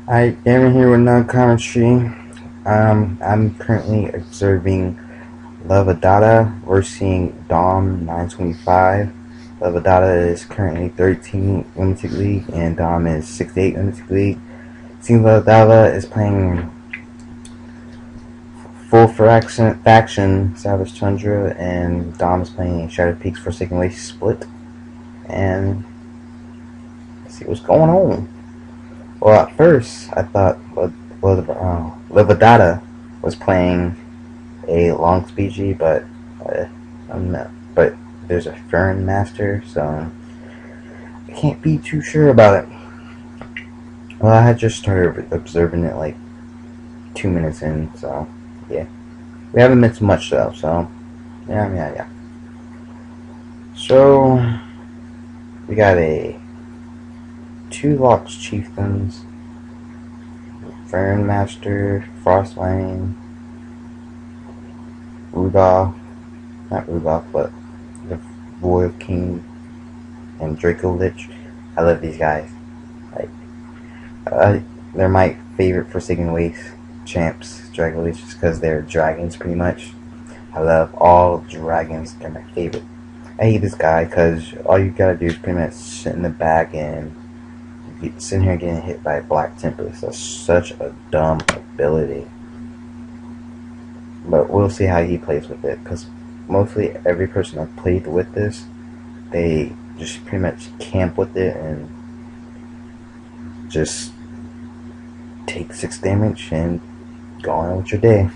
Hi, Aaron here with non-commentary. I'm currently observing Luvadata. We're seeing Dom925. Luvadata is currently 13 Limited League, and Dom is 68 Limited League. Seeing Luvadata is playing full faction Savage Tundra, and Dom is playing Shattered Peaks Forsaken Waste Split. And let's see what's going on. Well, at first I thought Luvadata was playing a long species, but I'm not. But there's a Fern Master, so I can't be too sure about it. Well, I had just started observing it like 2 minutes in, so yeah, we haven't missed much though. So yeah. So we got a two Locks Chieftains, Fern Master, Frostwing, Rudolph, not Rudolph, but the Royal King and Draco Lich. I love these guys. Like, they're my favorite Forsaken Waste champs, Draco Lich, just because they're dragons pretty much. I love all dragons. They're my favorite. I hate this guy because all you gotta do is pretty much sit in the back and sitting here getting hit by Black Tempest. That's such a dumb ability. But we'll see how he plays with it, because mostly every person I've played with this, they just pretty much camp with it and just take 6 damage and go on with your day.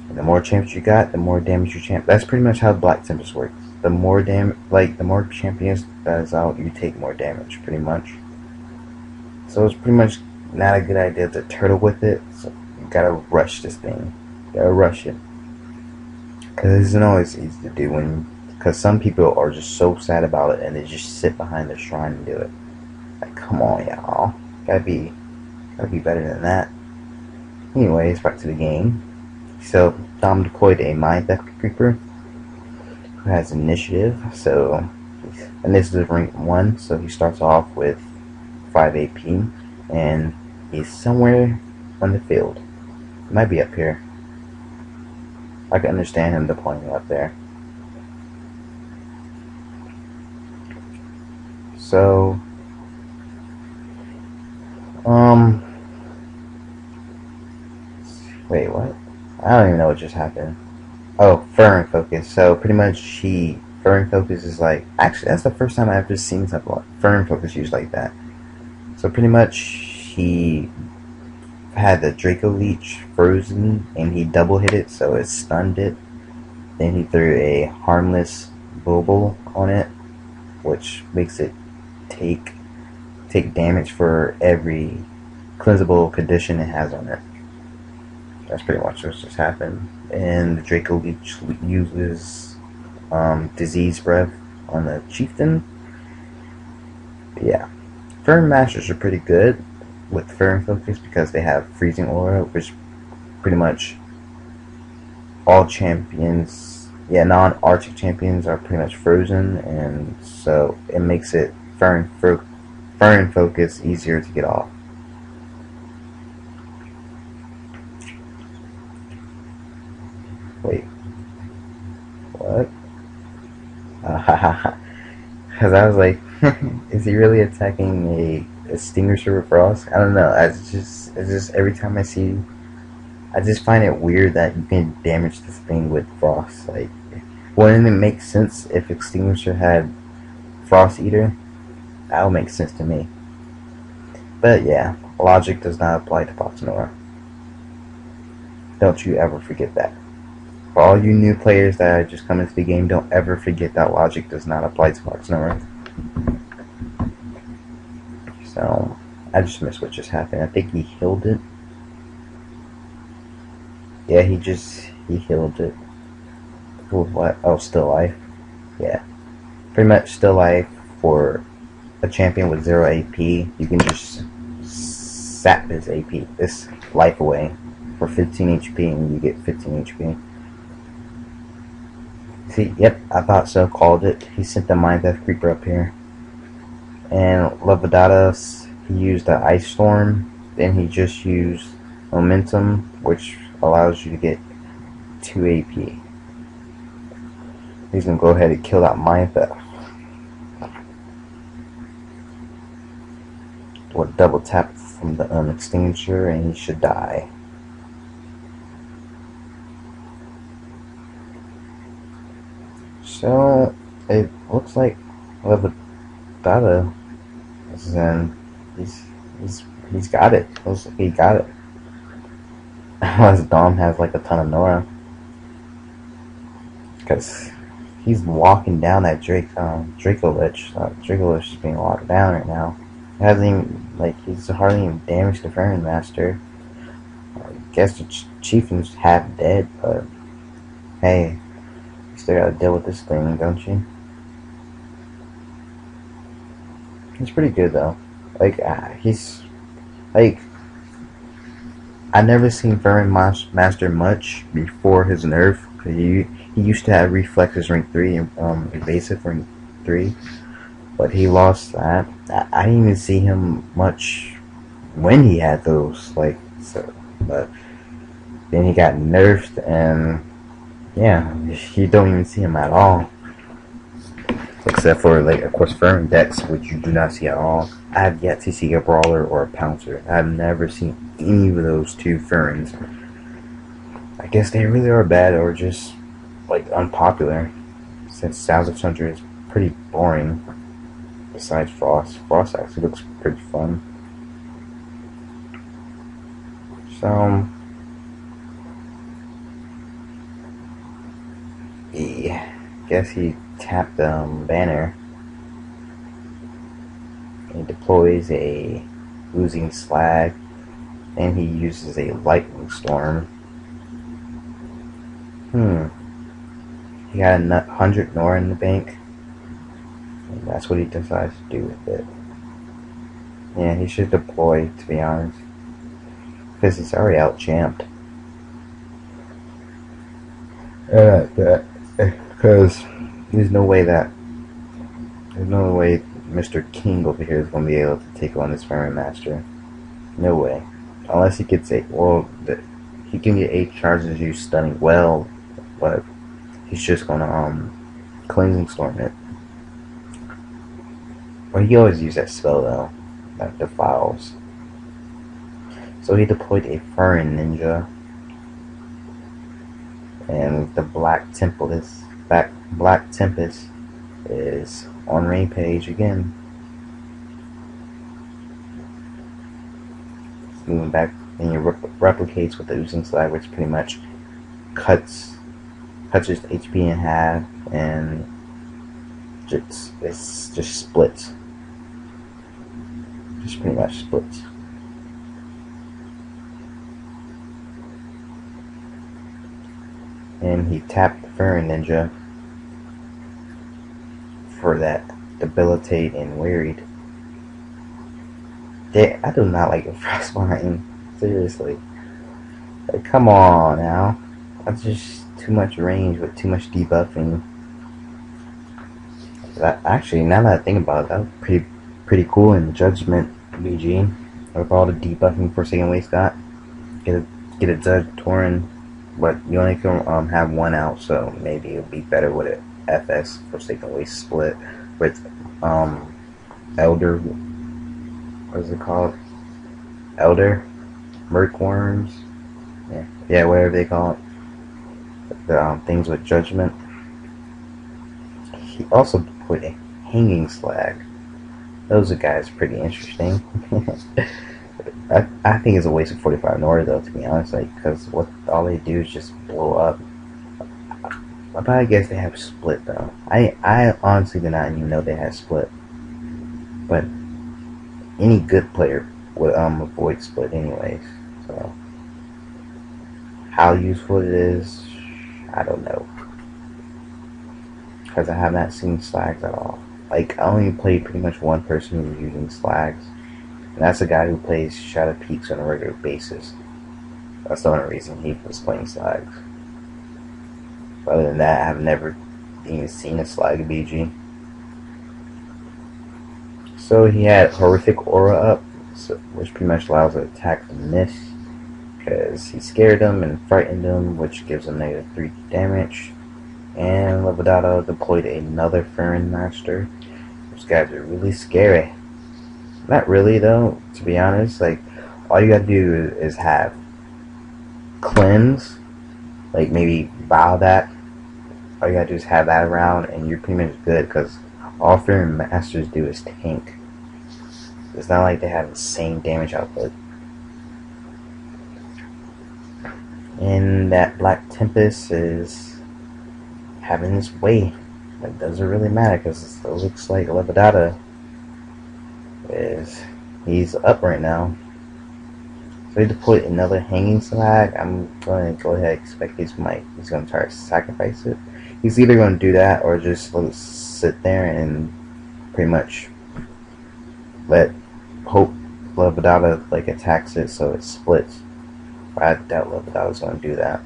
And the more champs you got, the more damage you champ. That's pretty much how Black Tempest works. The more the more champions that is out, you take more damage, pretty much. So it's pretty much not a good idea to turtle with it. So you gotta rush this thing. You gotta rush it, because it isn't always easy to do because some people are just so sad about it and they just sit behind the shrine and do it. Like, come on, y'all. Gotta be better than that. Anyways, back to the game. So Dom deployed a Mind Theft Creeper who has initiative. So initiative rank 1. So he starts off with 5 AP, and he's somewhere on the field. He might be up here. I can understand him deploying up there. So, wait, what? I don't even know what just happened. Oh, Fern Focus. So pretty much Fern Focus is like, actually that's the first time I've ever seen something like Fern Focus used like that. So pretty much he had the Draco Leech frozen and he double hit it, so it stunned it. Then he threw a harmless Bubble on it, which makes it take damage for every cleansable condition it has on it. That's pretty much what just happened. And the Draco Leech uses Disease Breath on the Chieftain. But yeah, Fern Masters are pretty good with Fern Focus because they have Freezing Aura, which pretty much all champions, non-Arctic champions are pretty much frozen, and so it makes it Fern Focus easier to get off. Wait, what? Because I was like, is he really attacking a Extinguisher with Frost? I don't know. It's just every time I see, I just find it weird that you can damage this thing with Frost. Like, wouldn't it make sense if Extinguisher had Frost Eater? That would make sense to me. But yeah, logic does not apply to Proximora. Don't you ever forget that. For all you new players that are just coming to the game, don't ever forget that logic does not apply to Proximora. So, I just missed what just happened. I think he healed it. Yeah, he healed it. With what? Oh, Still Life. Yeah. Pretty much Still Life for a champion with 0 AP. You can just sap his AP, this life away for 15 HP, and you get 15 HP. See, yep, I thought so, called it. He sent the Mind Theft Creeper up here. And Luvadata, he used the Ice Storm Then he just used momentum, which allows you to get 2 AP. He's gonna go ahead and kill that Mind Theft. Or double tap from the extinguisher, and he should die. So it looks like Luvadata is in. He's got it. Looks like he got it. Unless Dom has like a ton of Nora, because he's walking down that Draco Lich. Draco Lich is being locked down right now. He hasn't even, he's hardly even damaged the Fairy Master. I guess the Chieftain's half dead, but hey, you still gotta deal with this thing, don't you? He's pretty good though. He's like, I never seen Fairy Master much before his nerf. He used to have reflexes rank 3 and evasive rank 3, but he lost that. I didn't even see him much when he had those. But then he got nerfed, and yeah, you don't even see him at all. Except for, of course, Fern decks, which you do not see at all. I have yet to see a Brawler or a Pouncer. I have never seen any of those two Ferns. I guess they really are bad, or just, unpopular. Since 1600 is pretty boring. Besides Frost. Frost actually looks pretty fun. So, yeah, guess he tapped banner. He deploys a Losing Slag, and he uses a Lightning Storm. He got 100 Nora in the bank, and that's what he decides to do with it. Yeah, he should deploy, to be honest, because he's already out-champed. Because there's no way Mr. King over here is going to be able to take on this Fairy Master. No way. Unless he gets he can get 8 charges you stunning well, but he's just going to Cleansing Storm it. Well, he always uses that spell though, that defiles. So he deployed a Fern Ninja, and the Black Tempest is on Rampage again. It's moving back, and he replicates with the Oozing Slag, which pretty much cuts his HP in half, and it just splits. Just pretty much splits. And he tapped the Fairy Ninja for that debilitate and wearied. I do not like a Frostbite. Seriously. Come on now. That's just too much range with too much debuffing. Actually, now that I think about it, that was pretty cool in Judgment BG. With all the debuffing Forsaken Waste got. Get a Judge Tauren, but you only can have one out, so maybe it'll be better with it. FS Forsaken Waste split with Elder, what is it called? Elder Mercworms, yeah, whatever they call it. The things with Judgment. He also put a Hanging Slag. Those guys are pretty interesting. I think it's a waste of 45 Nora though, to be honest, because all they do is just blow up. But I guess they have split though. I honestly did not even know they had split. But any good player would avoid split anyways. So how useful it is, I don't know. Because I have not seen Slags at all. I only played pretty much one person who was using Slags. And that's a guy who plays Shadow Peaks on a regular basis. That's the only reason he was playing Slags. But other than that, I've never even seen a Slag BG. So he had Horrific Aura up, so, which pretty much allows it to attack the miss because he scared them and frightened them, which gives them -3 damage. And Luvadata deployed another Fern Master. Those guys are really scary. Not really though, to be honest. Like, all you gotta do is have cleanse, like maybe vow that. All you gotta do is have that around, and you're pretty much good. Because all Fern Masters do is tank. It's not like they have insane damage output. And that Black Tempest is having its way. It doesn't really matter because it looks like Luvadata he's up right now. So he deployed another hanging slag. I'm going to go ahead and expect he's going to try to sacrifice it. He's either going to do that or just sit there and pretty much hope Luvadata like attacks it so it splits. But I doubt Luvadata's going to do that.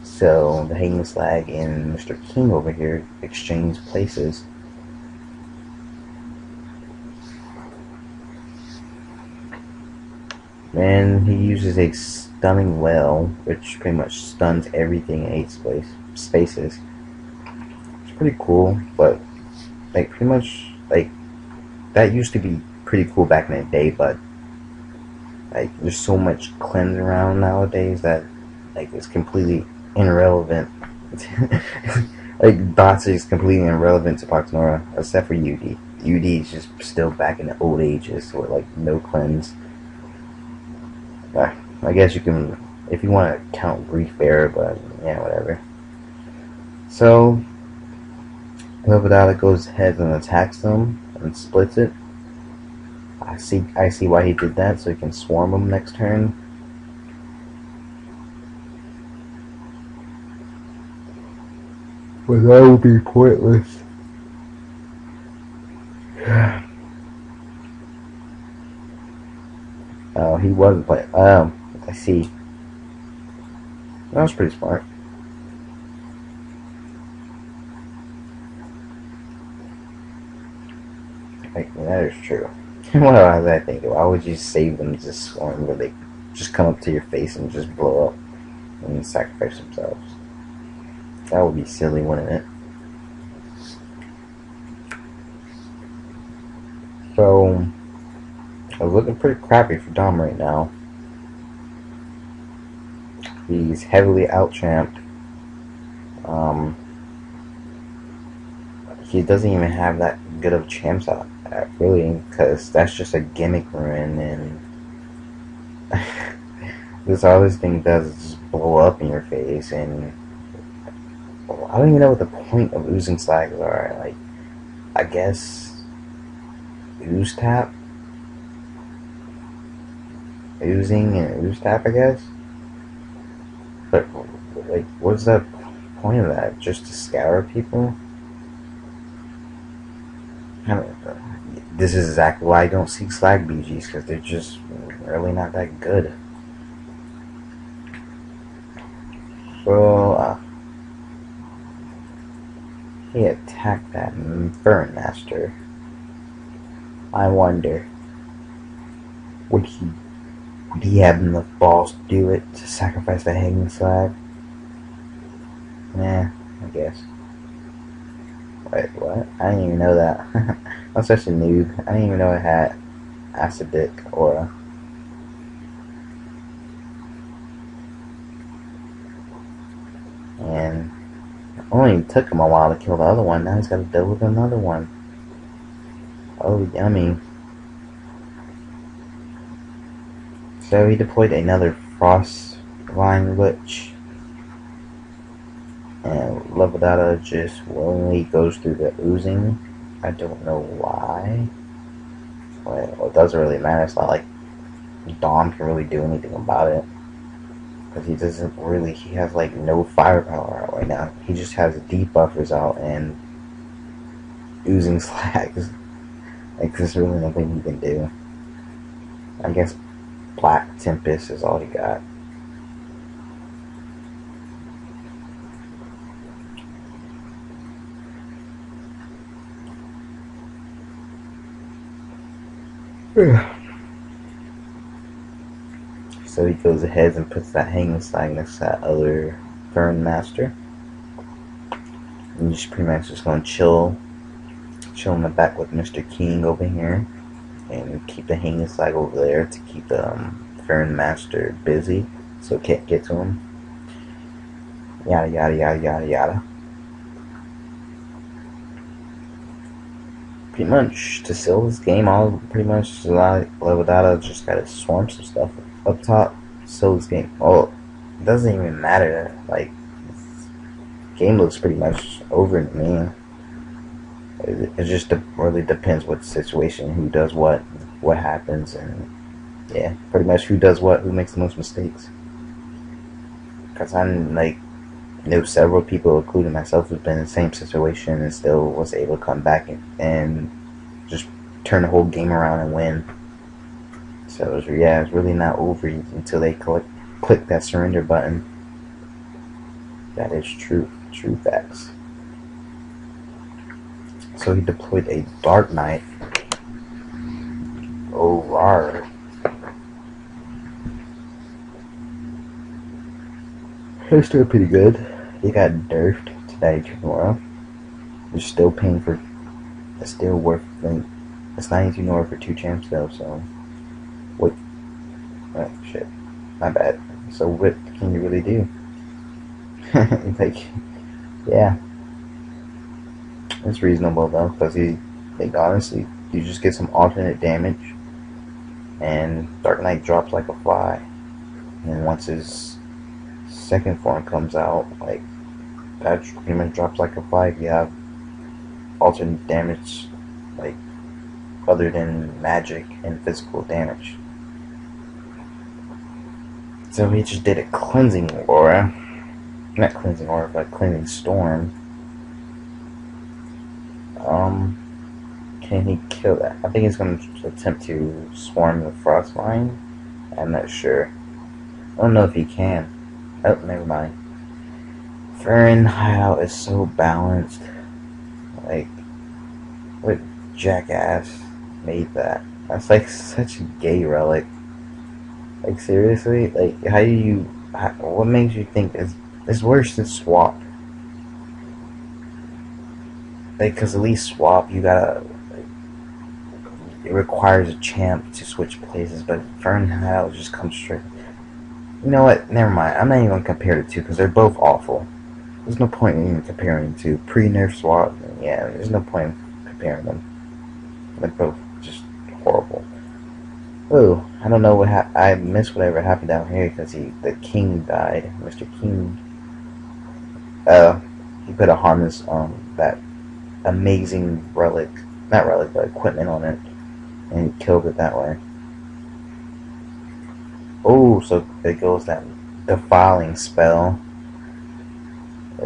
So the hanging slag and Mr. King over here exchange places. And he uses a stunning well, which pretty much stuns everything in 8 spaces. It's pretty cool, but like pretty much like that used to be pretty cool back in the day, but like there's so much cleanse around nowadays that like it's completely irrelevant. Like Dots is completely irrelevant to Poxnora except for UD. UD is just still back in the old ages with like no cleanse. I guess you can, if you want to count Grief Bearer, but yeah, whatever. So Luvadata goes ahead and attacks them and splits it. I see why he did that, so he can swarm them next turn. But that would be pointless. Oh, he wasn't playing. I see. That was pretty smart. Like, that is true. What was I thinking? Why would you save them just swarm where they just come up to your face and just blow up and sacrifice themselves? That would be silly, wouldn't it? So, it's looking pretty crappy for Dom right now. He's heavily out-champed. He doesn't even have that good of champs out, really, because that's just a gimmick ruin, and this all this thing does is just blow up in your face, and I don't even know what the point of oozing slags are. Like, I guess ooze tap, oozing and ooze tap, I guess. But like, what's the point of that? Just to scour people? This is exactly why I don't see slag BGs, because they're just really not that good. So he attacked that Fern Master. I wonder, would he have enough balls to do it, to sacrifice the hanging slag? Nah, I guess. Wait, what? I didn't even know that. I'm such a noob. I didn't even know it had acidic aura. And it only took him a while to kill the other one. Now he's got to deal with another one. Oh, yummy. So he deployed another Frostline Lich. And Luvadata just willingly goes through the oozing. I don't know why. Well, it doesn't really matter. It's not like Dom can really do anything about it. Because he doesn't really, he has like no firepower out right now. He just has debuffers out and oozing slags. Like, there's really nothing he can do. I guess Black Tempest is all he got. So he goes ahead and puts that hanging slag next to that other Fern Master. And just pretty much just gonna chill in the back with Mr. King over here. And keep the hanging slag over there to keep the Fern Master busy so it can't get to him. Yada yada yada yada yada. Pretty much to seal this game, all pretty much Luvadata just gotta swarm some stuff up top. Seal this game. Well, it doesn't even matter. Like, game looks pretty much over to me. It just really depends what situation, who does what happens, and yeah, pretty much who does what, who makes the most mistakes. Because I'm like, know several people, including myself, who've been in the same situation and still was able to come back and just turn the whole game around and win. So it's really not over until they click that surrender button. That is true facts. So he deployed a Dark Knight. Oh, rar. It's still pretty good. He got nerfed today, tomorrow. You're still paying for. It's still worth. It's 92 Nora for 2 champs though. So, what? Oh shit, my bad. So what can you really do? Like, yeah, it's reasonable though, because honestly, you just get some alternate damage, and Dark Knight drops like a fly, and once his second form comes out, like, that pretty much drops like a fly. If you have alternate damage, like, other than magic and physical damage. So he just did a cleansing aura. Not cleansing aura, but cleansing storm. Can he kill that? I think he's going to attempt to swarm the frost line. I'm not sure. I don't know if he can. Oh, never mind. Fern hideout is so balanced. Like, what jackass made that? That's like such a gay relic. Like, seriously? Like, what makes you think it's worse than swap? Like, cause at least swap, you gotta, like, it requires a champ to switch places, but Fern hideout just comes straight. You know what? Never mind. I'm not even gonna compare the two because they're both awful. There's no point in even comparing the two. Pre-nerf swap, yeah, there's no point in comparing them. They're both just horrible. Oh, I don't know what I missed whatever happened down here because the king died. Mr. King. He put a harness that amazing relic, not relic, but equipment on it, and he killed it that way. Oh, so there goes that defiling spell. I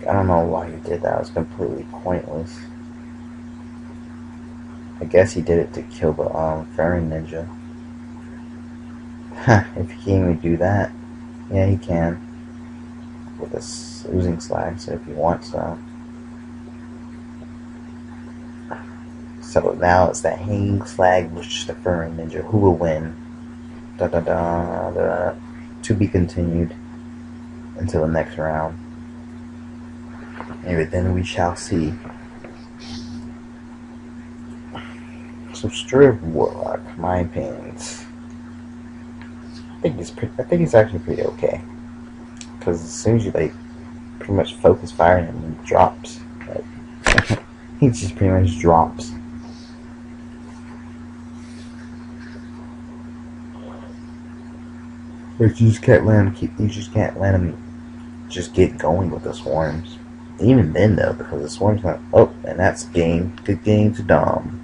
don't know why he did that. It was completely pointless. I guess he did it to kill the Fairy Ninja. If he can even do that, yeah, he can with a losing slag. So if he wants to. So now it's that hanging slag versus the Fairy Ninja. Who will win? Da da da da. To be continued until the next round. Maybe then we shall see. So Striv Warlock, my opinions. I think he's actually pretty okay. Because as soon as you like pretty much focus fire him, he drops. Like, he just pretty much drops. But you just can't let him just get going with the swarms. Even then though, because the swarm's not. Oh, and that's game. Good game to Dom.